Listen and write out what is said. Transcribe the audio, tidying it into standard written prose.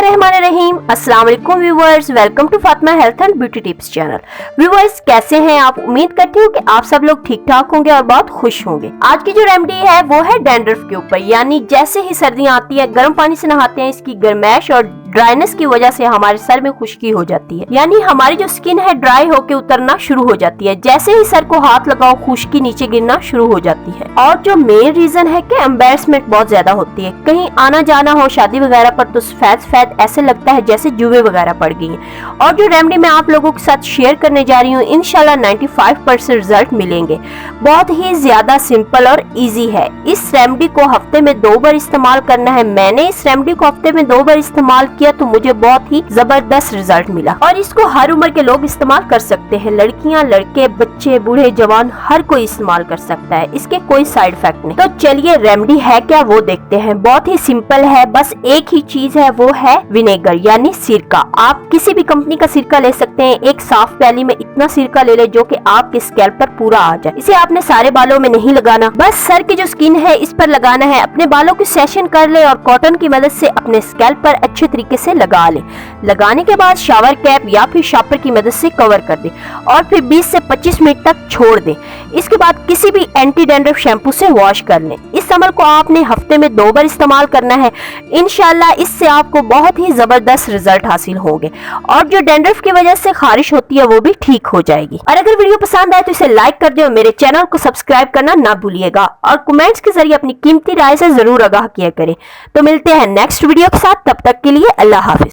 बिस्मिल्लाहिर्रहमानिर्रहीम। अस्सलाम वालेकुम viewers, welcome to Fatima health and beauty tips channel. Viewers, कैसे हैं आप? उम्मीद करती हूँ कि आप सब लोग ठीक ठाक होंगे और बहुत खुश होंगे। आज की जो रेमेडी है वो है डैंड्रफ के ऊपर, यानी जैसे ही सर्दियाँ आती है गर्म पानी से नहाते हैं, इसकी गर्मैश और ड्राइनेस की वजह से हमारे सर में खुश्की हो जाती है, यानी हमारी जो स्किन है ड्राई होकर उतरना शुरू हो जाती है। जैसे ही सर को हाथ लगाओ खुश्की नीचे गिरना शुरू हो जाती है। और जो मेन रीजन है कि एम्बैरेसमेंट बहुत ज्यादा होती है, कहीं आना जाना हो शादी वगैरह पर तो सफेद ऐसे लगता है जैसे जुए वगैरह पड़ गई हैं। और जो रेमेडी मैं आप लोगों के साथ शेयर करने जा रही हूँ, इंशाल्लाह 95% रिजल्ट मिलेंगे। बहुत ही ज्यादा सिंपल और इजी है। इस रेमेडी को हफ्ते में 2 बार इस्तेमाल करना है। मैंने इस रेमेडी को हफ्ते में 2 बार इस्तेमाल किया तो मुझे बहुत ही जबरदस्त रिजल्ट मिला। और इसको हर उम्र के लोग इस्तेमाल कर सकते हैं, लड़कियां, लड़के, बच्चे, बूढ़े, जवान, हर कोई इस्तेमाल कर सकता है। इसके कोई साइड इफेक्ट नहीं। तो चलिए रेमेडी है क्या वो देखते हैं। बहुत ही सिंपल है, बस एक ही चीज है, वो है विनेगर यानी सिरका। आप किसी भी कंपनी का सिरका ले सकते हैं। एक साफ प्याली में इतना सिरका ले ले जो कि आपके स्कैल्प पर पूरा आ जाए। इसे आपने सारे बालों में नहीं लगाना, बस सर की जो स्किन है इस पर लगाना है। अपने बालों की सेशन कर ले और कॉटन की मदद से अपने स्कैल्प पर अच्छे तरीके से लगा ले। लगाने के बाद शावर कैप या फिर शापर की मदद से कवर कर दे और फिर 20 से 25 मिनट तक छोड़ दे। इसके बाद किसी भी एंटी डैंड्रफ शैम्पू से वॉश कर लें। इस अमल को आपने हफ्ते में 2 बार इस्तेमाल करना है। इंशाल्लाह इससे आपको बहुत ही जबरदस्त रिजल्ट हासिल होंगे और जो डैंड्रफ की वजह से खारिश होती है वो भी ठीक हो जाएगी। और अगर वीडियो पसंद आए तो इसे लाइक कर दे और मेरे चैनल को सब्सक्राइब करना ना भूलिएगा और कमेंट्स के जरिए अपनी कीमती राय से जरूर आगाह किया करें। तो मिलते हैं नेक्स्ट वीडियो के साथ, तब तक के लिए अल्लाह हाफिज।